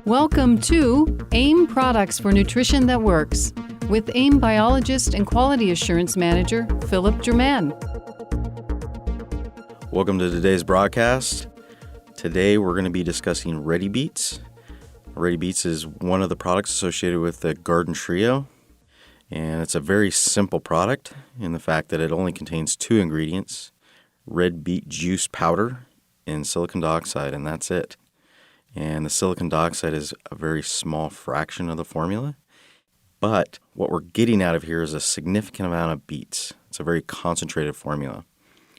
Welcome to AIM Products for Nutrition That Works with AIM Biologist and Quality Assurance Manager, Philip Germain. Welcome to today's broadcast. Today we're going to be discussing RediBeets. RediBeets is one of the products associated with the Garden Trio, and it's a very simple product in the fact that it only contains two ingredients, red beet juice powder and silicon dioxide, and that's it. And the silicon dioxide is a very small fraction of the formula. But what we're getting out of here is a significant amount of beets. It's a very concentrated formula.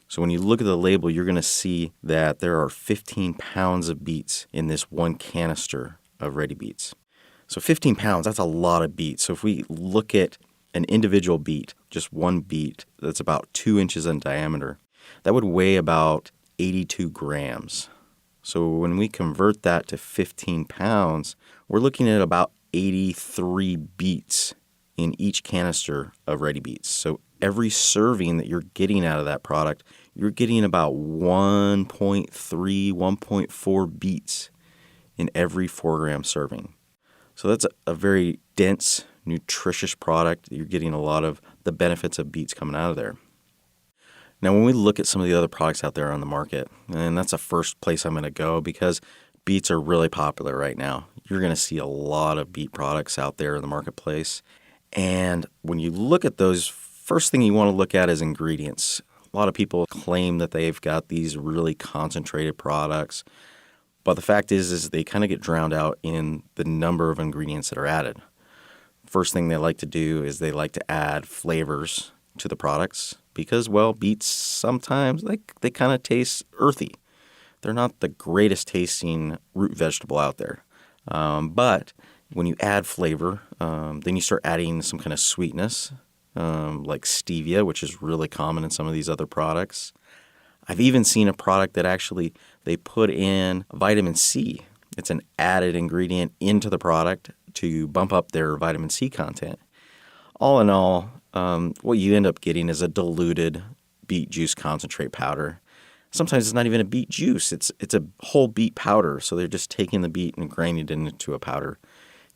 So when you look at the label, you're going to see that there are 15 pounds of beets in this one canister of RediBeets. So 15 pounds, that's a lot of beets. So if we look at an individual beet, just one beet that's about 2 inches in diameter, that would weigh about 82 grams. So when we convert that to 15 pounds, we're looking at about 83 beets in each canister of RediBeets. So every serving that you're getting out of that product, you're getting about 1.3, 1.4 beets in every 4-gram serving. So that's a very dense, nutritious product. You're getting a lot of the benefits of beets coming out of there. Now, when we look at some of the other products out there on the market, and that's the first place I'm going to go because beets are really popular right now. You're going to see a lot of beet products out there in the marketplace. And when you look at those, first thing you want to look at is ingredients. A lot of people claim that they've got these really concentrated products, but the fact is they kind of get drowned out in the number of ingredients that are added. First thing they like to do is they like to add flavors to the products because, well, beets sometimes they kind of taste earthy. They're not the greatest tasting root vegetable out there. But when you add flavor, then you start adding some kind of sweetness, like stevia, which is really common in some of these other products. I've even seen a product that actually they put in vitamin C. It's an added ingredient into the product to bump up their vitamin C content. All in all, what you end up getting is a diluted beet juice concentrate powder. Sometimes it's not even a beet juice. It's a whole beet powder. So they're just taking the beet and grinding it into a powder.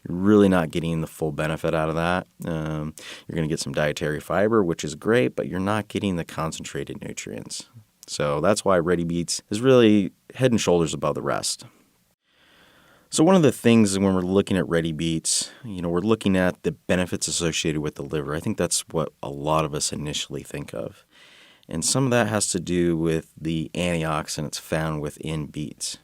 You're really not getting the full benefit out of that. You're going to get some dietary fiber, which is great, but you're not getting the concentrated nutrients. So that's why RediBeets is really head and shoulders above the rest. So one of the things when we're looking at RediBeets, we're looking at the benefits associated with the liver. I think that's what a lot of us initially think of. And some of that has to do with the antioxidants found within beets.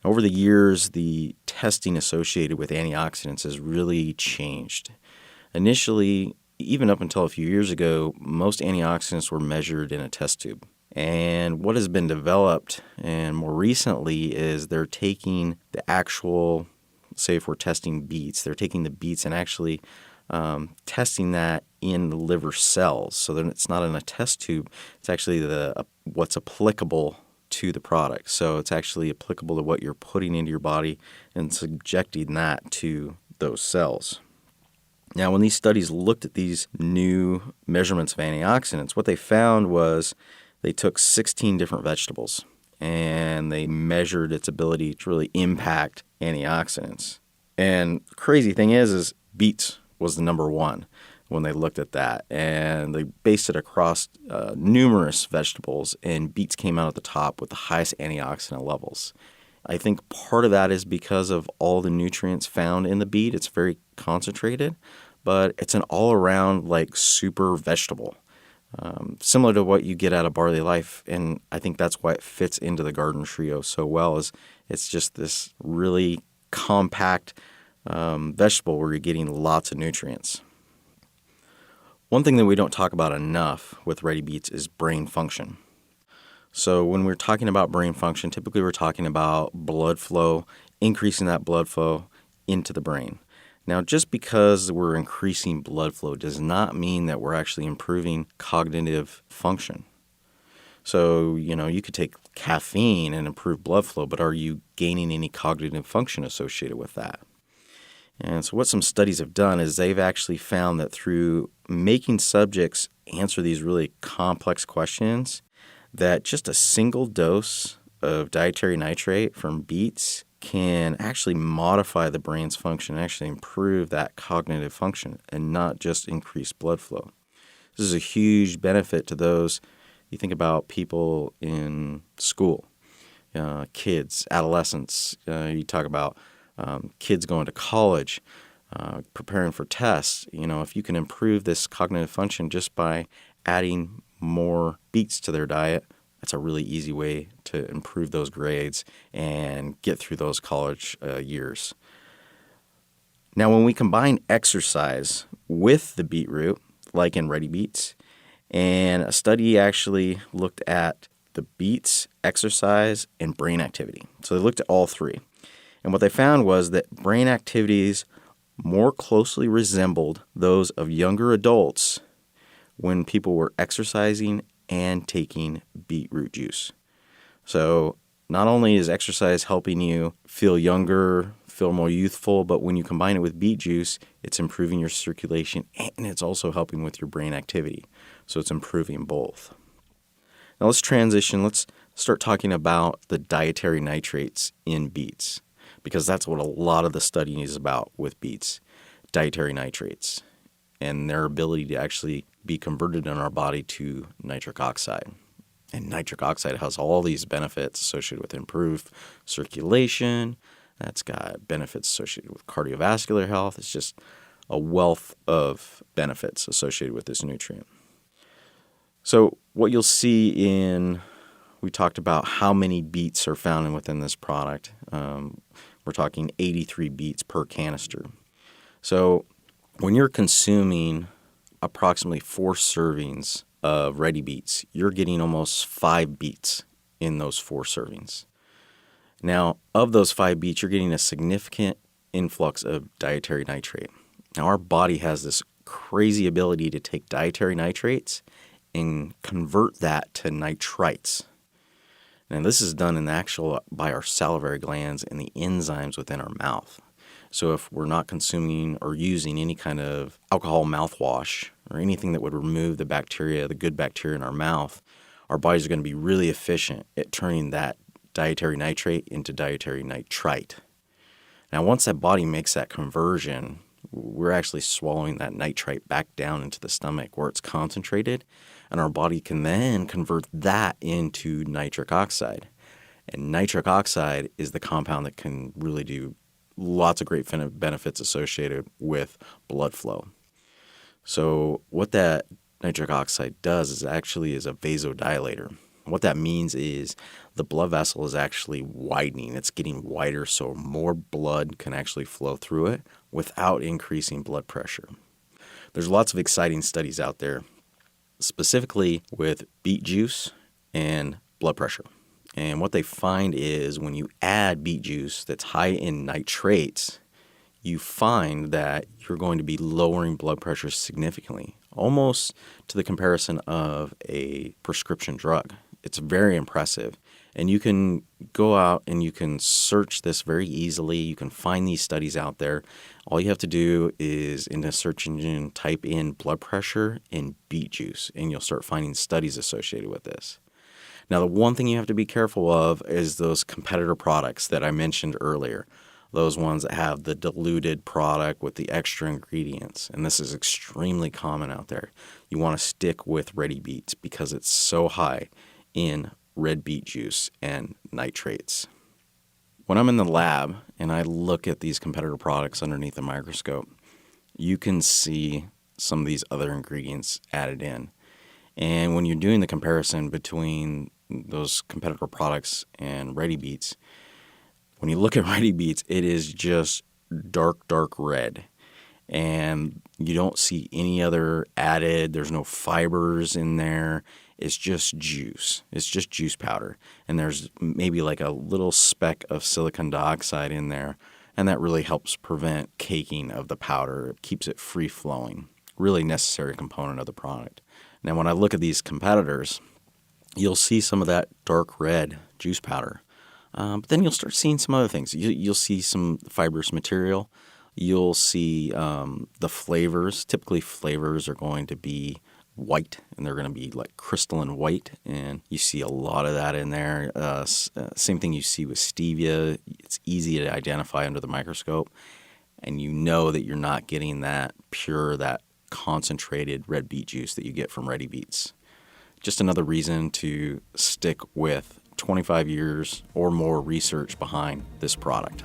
Over the years, the testing associated with antioxidants has really changed. Initially, even up until a few years ago, most antioxidants were measured in a test tube. And what has been developed, and more recently, is they're taking the actual, say if we're testing beets, they're taking the beets and actually testing that in the liver cells. So then it's not in a test tube. It's actually what's applicable to the product. So it's actually applicable to what you're putting into your body and subjecting that to those cells. Now, when these studies looked at these new measurements of antioxidants, what they found was they took 16 different vegetables and they measured its ability to really impact antioxidants. And the crazy thing is beets was the number one when they looked at that. And they based it across numerous vegetables, and beets came out at the top with the highest antioxidant levels. I think part of that is because of all the nutrients found in the beet. It's very concentrated, but it's an all-around super vegetable. Similar to what you get out of barley life, and I think that's why it fits into the Garden Trio so well, is it's just this really compact vegetable where you're getting lots of nutrients. One thing that we don't talk about enough with RediBeets is brain function. So when we're talking about brain function, typically we're talking about blood flow, increasing that blood flow into the brain. Now, just because we're increasing blood flow does not mean that we're actually improving cognitive function. So, you could take caffeine and improve blood flow, but are you gaining any cognitive function associated with that? And so what some studies have done is they've actually found that through making subjects answer these really complex questions, that just a single dose of dietary nitrate from beets can actually modify the brain's function, actually improve that cognitive function, and not just increase blood flow. This is a huge benefit to those. You think about people in school, kids, adolescents. You talk about kids going to college, preparing for tests. If you can improve this cognitive function just by adding more beets to their diet, that's a really easy way to improve those grades and get through those college years. Now, when we combine exercise with the beetroot, like in RediBeets, and a study actually looked at the beets, exercise, and brain activity. So they looked at all three. And what they found was that brain activities more closely resembled those of younger adults when people were exercising and taking beetroot juice. So not only is exercise helping you feel younger, feel more youthful, but when you combine it with beet juice, it's improving your circulation and it's also helping with your brain activity. So it's improving both. Now let's transition. Let's start talking about the dietary nitrates in beets, because that's what a lot of the study is about with beets, dietary nitrates, and their ability to actually be converted in our body to nitric oxide. And nitric oxide has all these benefits associated with improved circulation. That's got benefits associated with cardiovascular health. It's just a wealth of benefits associated with this nutrient. So what you'll see we talked about how many beets are found within this product. We're talking 83 beets per canister. So when you're consuming approximately 4 servings of RediBeets, you're getting almost 5 beets in those 4 servings. Now, of those 5 beets, you're getting a significant influx of dietary nitrate. Now, our body has this crazy ability to take dietary nitrates and convert that to nitrites. And this is done by our salivary glands and the enzymes within our mouth. So if we're not consuming or using any kind of alcohol mouthwash or anything that would remove the bacteria, the good bacteria in our mouth, our bodies are going to be really efficient at turning that dietary nitrate into dietary nitrite. Now, once that body makes that conversion, we're actually swallowing that nitrite back down into the stomach where it's concentrated, and our body can then convert that into nitric oxide. And nitric oxide is the compound that can really do lots of great benefits associated with blood flow. So what that nitric oxide does is a vasodilator. What that means is the blood vessel is actually widening. It's getting wider so more blood can actually flow through it without increasing blood pressure. There's lots of exciting studies out there, specifically with beet juice and blood pressure. And what they find is when you add beet juice that's high in nitrates, you find that you're going to be lowering blood pressure significantly, almost to the comparison of a prescription drug. It's very impressive. And you can go out and you can search this very easily. You can find these studies out there. All you have to do is in a search engine type in blood pressure and beet juice, and you'll start finding studies associated with this. Now, the one thing you have to be careful of is those competitor products that I mentioned earlier, those ones that have the diluted product with the extra ingredients. And this is extremely common out there. You want to stick with RediBeets because it's so high in red beet juice and nitrates. When I'm in the lab and I look at these competitor products underneath the microscope, you can see some of these other ingredients added in. And when you're doing the comparison between those competitor products and RediBeets, when you look at RediBeets, it is just dark red. And you don't see any other added. There's no fibers in there. It's just juice. It's just juice powder. And there's maybe like a little speck of silicon dioxide in there. And that really helps prevent caking of the powder. It keeps it free flowing. Really necessary component of the product. Now, when I look at these competitors, you'll see some of that dark red juice powder. But then you'll start seeing some other things. You'll see some fibrous material. You'll see the flavors. Typically, flavors are going to be white, and they're going to be like crystalline white, and you see a lot of that in there. Same thing you see with stevia. It's easy to identify under the microscope, and you know that you're not getting that pure, that concentrated red beet juice that you get from RediBeets. Just another reason to stick with 25 years or more research behind this product.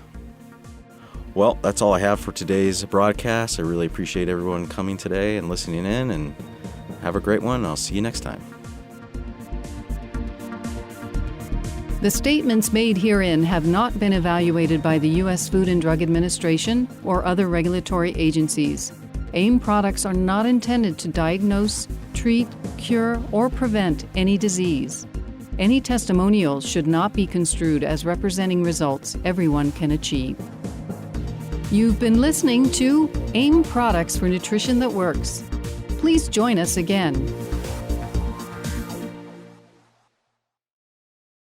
Well, that's all I have for today's broadcast. I really appreciate everyone coming today and listening in, and have a great one. I'll see you next time. The statements made herein have not been evaluated by the U.S. Food and Drug Administration or other regulatory agencies. AIM products are not intended to diagnose, treat, cure, or prevent any disease. Any testimonials should not be construed as representing results everyone can achieve. You've been listening to AIM Products for Nutrition That Works. Please join us again.